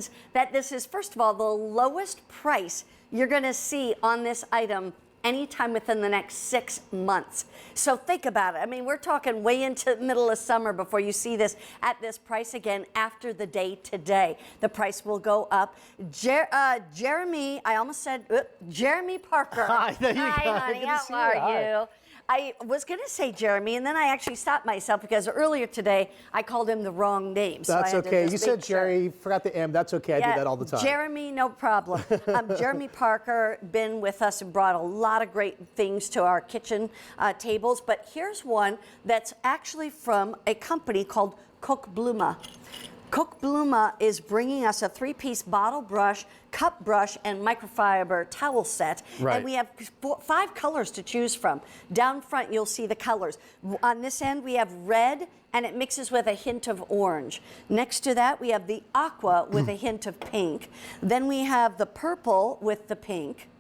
means that this is, first of all, the lowest price you're going to see on this item anytime within the next 6 months. So think about it. I mean, we're talking way into the middle of summer before you see this at this price again after the day today. The price will go up. Jeremy, I almost said, Jeremy Parker. Hi, there you go. Hi, honey, how are you? I was going to say Jeremy, and then I actually stopped myself because earlier today I called him the wrong name. So that's okay. You said Jerry, forgot the M. That's okay. Yeah, I do that all the time. Jeremy, no problem. Jeremy Parker, been with us and brought a lot of great things to our kitchen tables. But here's one that's actually from a company called KOCHBLUME. KOCHBLUME is bringing us a 3-piece bottle brush, cup brush, and microfiber towel set. Right. And we have 5 colors to choose from. Down front, you'll see the colors. On this end, we have red, and it mixes with a hint of orange. Next to that, we have the aqua with a hint of pink. Then we have the purple with the pink.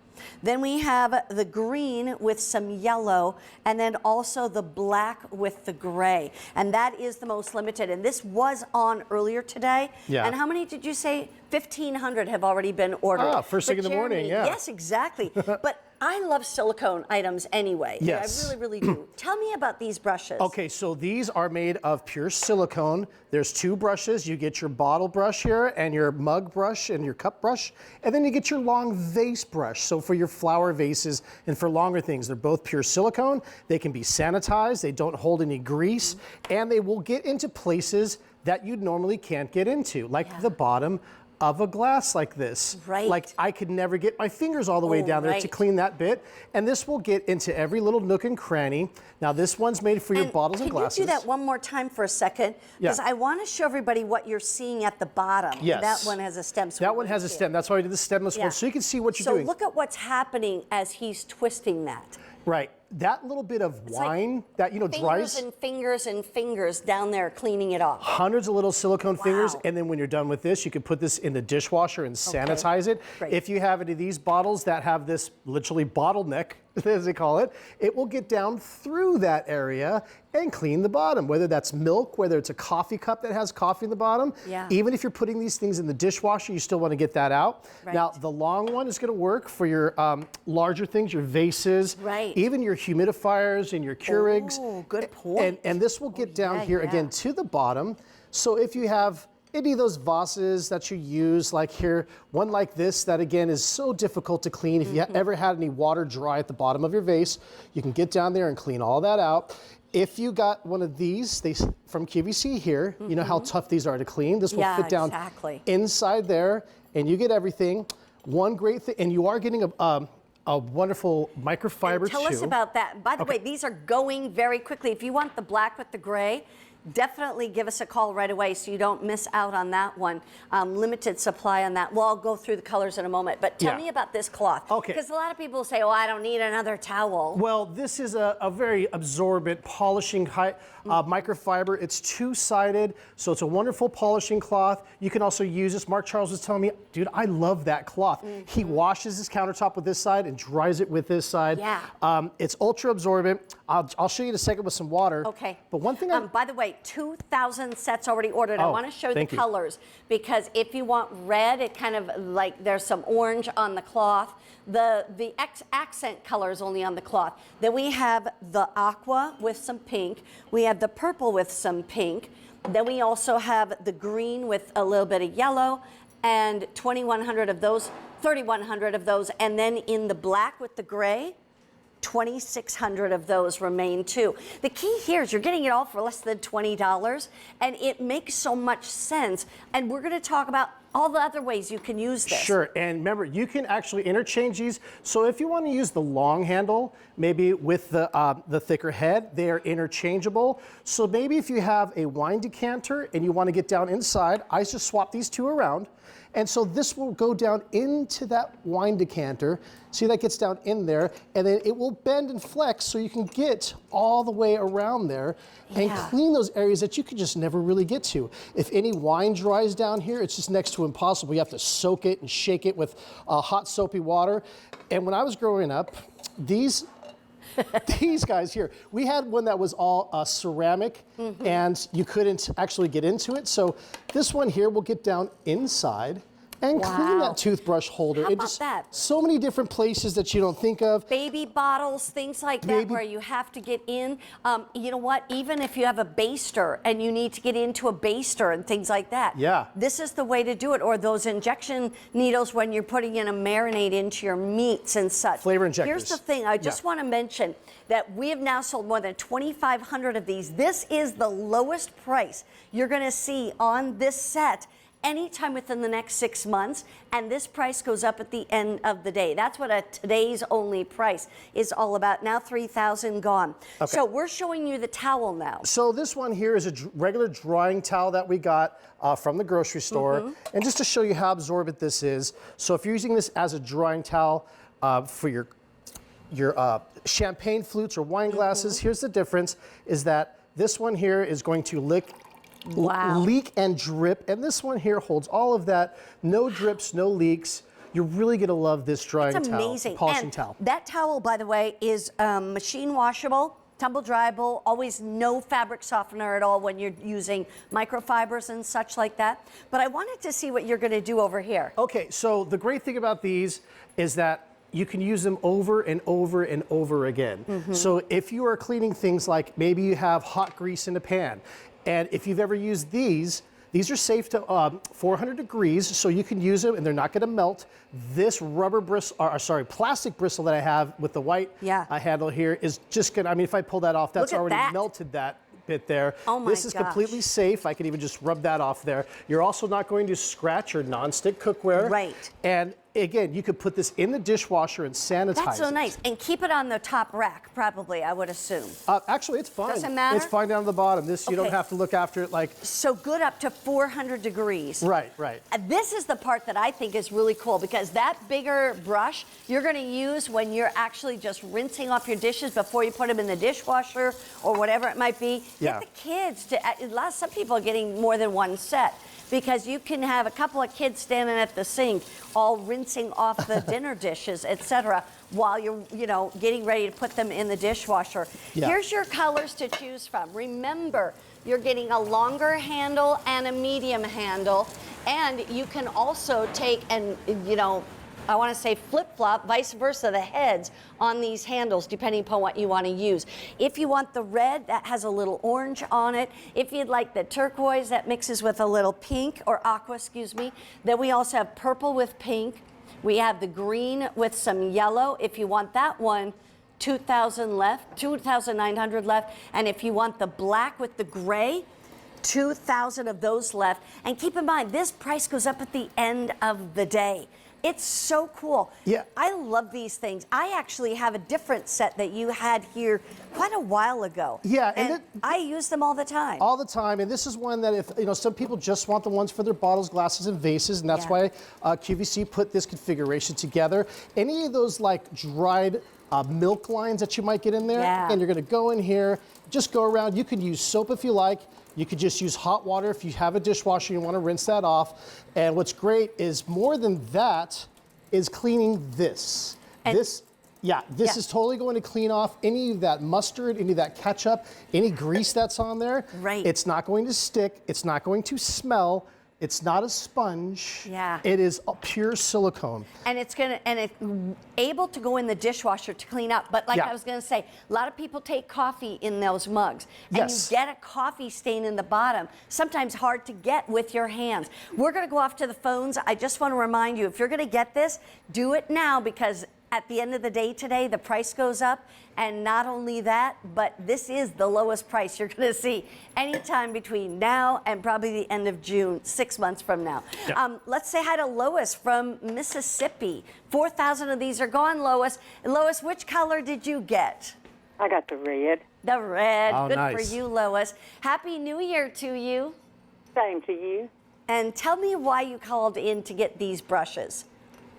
Then we have the green with some yellow, and then also the black with the gray. And that is the most limited. And this was on earlier today. Yeah. And how many did you say? 1,500 have already been ordered. Ah, first thing in the morning, yeah. Yes, exactly. But I love silicone items anyway. Yes. I really, really do. Tell me about these brushes. Okay, so these are made of pure silicone. There's 2 brushes. You get your bottle brush here and your mug brush and your cup brush, and then you get your long vase brush. So for your flower vases and for longer things, they're both pure silicone. They can be sanitized. They don't hold any grease, and they will get into places that you normally can't get into, like the bottom of a glass like this. Right. Like I could never get my fingers all the way down there to clean that bit. And this will get into every little nook and cranny. Now this one's made for your bottles and glasses. Can you do that one more time for a second? Because I want to show everybody what you're seeing at the bottom. Yes. That one has a stem. So that one has a stem. That's why I did the stemless one, so you can see what you're doing. So look at what's happening as he's twisting that. Right. That little bit of wine that, dries. Fingers and fingers down there cleaning it off. Hundreds of little silicone fingers. And then when you're done with this, you can put this in the dishwasher and sanitize it. Great. If you have any of these bottles that have this literally bottleneck, as they call it, it will get down through that area and clean the bottom, whether that's milk, whether it's a coffee cup that has coffee in the bottom. Yeah. Even if you're putting these things in the dishwasher, you still want to get that out. Right. Now, the long one is going to work for your larger things, your vases, even your humidifiers and your Keurigs. Oh, good point. And this will get down here again to the bottom. So if you have any of those vases that you use, like here, one like this, that again is so difficult to clean. If you ever had any water dry at the bottom of your vase, you can get down there and clean all that out. If you got one of these from QVC here, you know how tough these are to clean. This will fit down inside there, and you get everything. One great thing, and you are getting a wonderful microfiber too. Tell us about that. By the way, these are going very quickly. If you want the black with the gray, definitely give us a call right away so you don't miss out on that one. Limited supply on that. Well, I'll go through the colors in a moment, but tell me about this cloth. Okay. Because a lot of people say, oh, I don't need another towel. Well, this is a very absorbent, polishing microfiber. It's 2-sided, so it's a wonderful polishing cloth. You can also use this. Mark Charles was telling me, dude, I love that cloth. He washes his countertop with this side and dries it with this side. Yeah. It's ultra absorbent. I'll show you in a second with some water. Okay. But one thing by the way, 2,000 sets already ordered. I want to show the colors because if you want red, it kind of like there's some orange on the cloth. The accent color is only on the cloth. Then we have the aqua with some pink. We have the purple with some pink. Then we also have the green with a little bit of yellow, and 2,100 of those, 3,100 of those, and then in the black with the gray, 2,600 of those remain too. The key here is you're getting it all for less than $20, and it makes so much sense. And we're going to talk about all the other ways you can use this. Sure, and remember, you can actually interchange these. So if you want to use the long handle, maybe with the thicker head, they are interchangeable. So maybe if you have a wine decanter and you want to get down inside, I just swap these 2 around. And so this will go down into that wine decanter. See, that gets down in there, and then it will bend and flex so you can get all the way around there and clean those areas that you could just never really get to. If any wine dries down here, it's just next to impossible. You have to soak it and shake it with hot soapy water. And when I was growing up, these guys here, we had one that was all ceramic, and you couldn't actually get into it. So this one here will get down inside, and clean Wow. that toothbrush holder. How It about just, that? so many different places that you don't think of. Baby bottles, things like that, where you have to get in. You know what? Even if you have a baster and you need to get into a baster and things like that. Yeah. This is the way to do it. Or those injection needles when you're putting in a marinade into your meats and such. Flavor injectors. Here's the thing. I just want to mention that we have now sold more than 2,500 of these. This is the lowest price you're going to see on this set anytime within the next 6 months, and this price goes up at the end of the day. That's what a today's only price is all about. Now 3,000 gone. Okay. So we're showing you the towel now. So this one here is a regular drying towel that we got from the grocery store. And just to show you how absorbent this is, so if you're using this as a drying towel for your champagne flutes or wine glasses, here's the difference, is that this one here is going to leak and drip, and this one here holds all of that. No drips, no leaks. You're really gonna love this drying It's towel, amazing. polishing And towel. that towel, by the way, is machine washable, tumble dryable, always no fabric softener at all when you're using microfibers and such like that. But I wanted to see what you're gonna do over here. Okay, so the great thing about these is that you can use them over and over and over again. So if you are cleaning things like maybe you have hot grease in a pan, and if you've ever used these are safe to 400 degrees, so you can use them and they're not gonna melt. This plastic bristle that I have with the white handle here is just gonna, I mean, if I pull that off, that's already melted that bit there. Oh my This is completely safe. I can even just rub that off there. You're also not going to scratch your nonstick cookware. Right. And again, you could put this in the dishwasher and sanitize That's so it. nice. And keep it on the top rack, probably, I would assume. Actually, it's fine. Doesn't matter? It's fine down at the bottom. This, you don't Okay. have to look after it like... So good up to 400 degrees. Right, right. This is the part that I think is really cool, because that bigger brush you're going to use when you're actually just rinsing off your dishes before you put them in the dishwasher or whatever it might be. Yeah. Get the kids to, some people are getting more than one set, because you can have a couple of kids standing at the sink all rinsing off the dinner dishes, etc., while you're, getting ready to put them in the dishwasher. Yeah. Here's your colors to choose from. Remember, you're getting a longer handle and a medium handle, and you can also take and, I want to say flip-flop, vice versa, the heads on these handles, depending upon what you want to use. If you want the red, that has a little orange on it. If you'd like the turquoise, that mixes with a little pink, or aqua, excuse me. Then we also have purple with pink. We have the green with some yellow. If you want that one, 2,000 left, 2,900 left. And if you want the black with the gray, 2,000 of those left. And keep in mind, this price goes up at the end of the day. It's so cool. Yeah. I love these things. I actually have a different set that you had here quite a while ago. Yeah, and I use them all the time. All the time, and this is one that if, some people just want the ones for their bottles, glasses, and vases, and that's why QVC put this configuration together. Any of those like dried milk lines that you might get in there, and you're gonna go in here, just go around. You can use soap if you like. You could just use hot water if you have a dishwasher and you want to rinse that off. And what's great is more than that is cleaning this. This is totally going to clean off any of that mustard, any of that ketchup, any grease that's on there. Right. It's not going to stick. It's not going to smell. It's not a sponge. Yeah. It is a pure silicone. And it's able to go in the dishwasher to clean up. But like I was gonna say, a lot of people take coffee in those mugs. And you get a coffee stain in the bottom. Sometimes hard to get with your hands. We're gonna go off to the phones. I just wanna remind you, if you're gonna get this, do it now, because at the end of the day today, the price goes up. And not only that, but this is the lowest price you're going to see anytime between now and probably the end of June, 6 months from now. Yeah. Let's say hi to Lois from Mississippi. 4,000 of these are gone, Lois. Lois, which color did you get? I got the red. The red. Oh, good nice. for you, Lois. Happy New Year to you. Same to you. And tell me why you called in to get these brushes.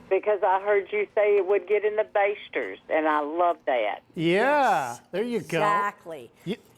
Because I heard you say it would get in the basters, and I love that. Yeah, Yes, there you go. Exactly.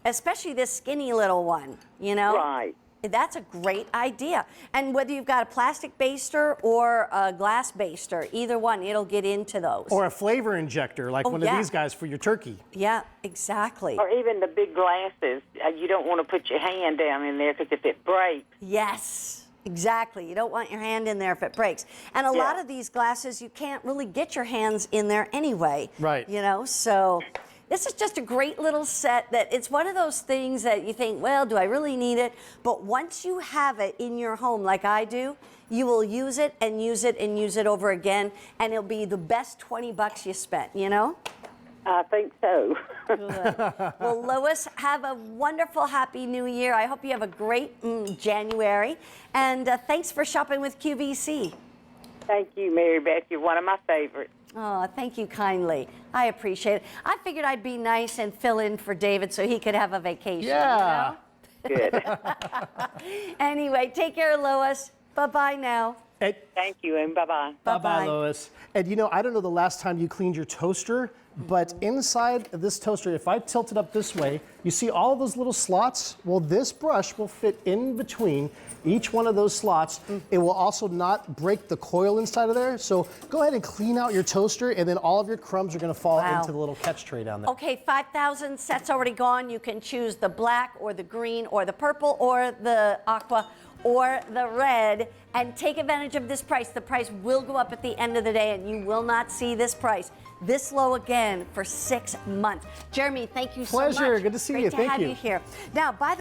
Especially this skinny little one, Right. That's a great idea. And whether you've got a plastic baster or a glass baster, either one, it'll get into those. Or a flavor injector, like one of these guys for your turkey. Yeah, exactly. Or even the big glasses. You don't want to put your hand down in there, because if it breaks, Yes. Exactly. You don't want your hand in there if it breaks. And a lot of these glasses, you can't really get your hands in there anyway. Right. You know, so this is just a great little set that it's one of those things that you think, well, do I really need it? But once you have it in your home like I do, you will use it and use it and use it over again, and it'll be the best 20 bucks you spent, you know? I think so. Well, Lois, have a wonderful, happy new year. I hope you have a great January. And thanks for shopping with QVC. Thank you, Mary Beth. You're one of my favorites. Oh, thank you kindly. I appreciate it. I figured I'd be nice and fill in for David so he could have a vacation. Yeah. You know? Good. Anyway, take care, Lois. Bye-bye now. Thank you, and bye-bye. Bye-bye, Lois. And you know, I don't know the last time you cleaned your toaster, but inside of this toaster, if I tilt it up this way, you see all those little slots? Well, this brush will fit in between each one of those slots. It will also not break the coil inside of there. So go ahead and clean out your toaster, and then all of your crumbs are gonna fall into the little catch tray down there. Okay, 5,000 sets already gone. You can choose the black or the green or the purple or the aqua or the red, and take advantage of this price. The price will go up at the end of the day, and you will not see this price this low again for 6 months. Jeremy, thank you so much. Pleasure. Good to see you. Great to Thank have you. you here. Now, by the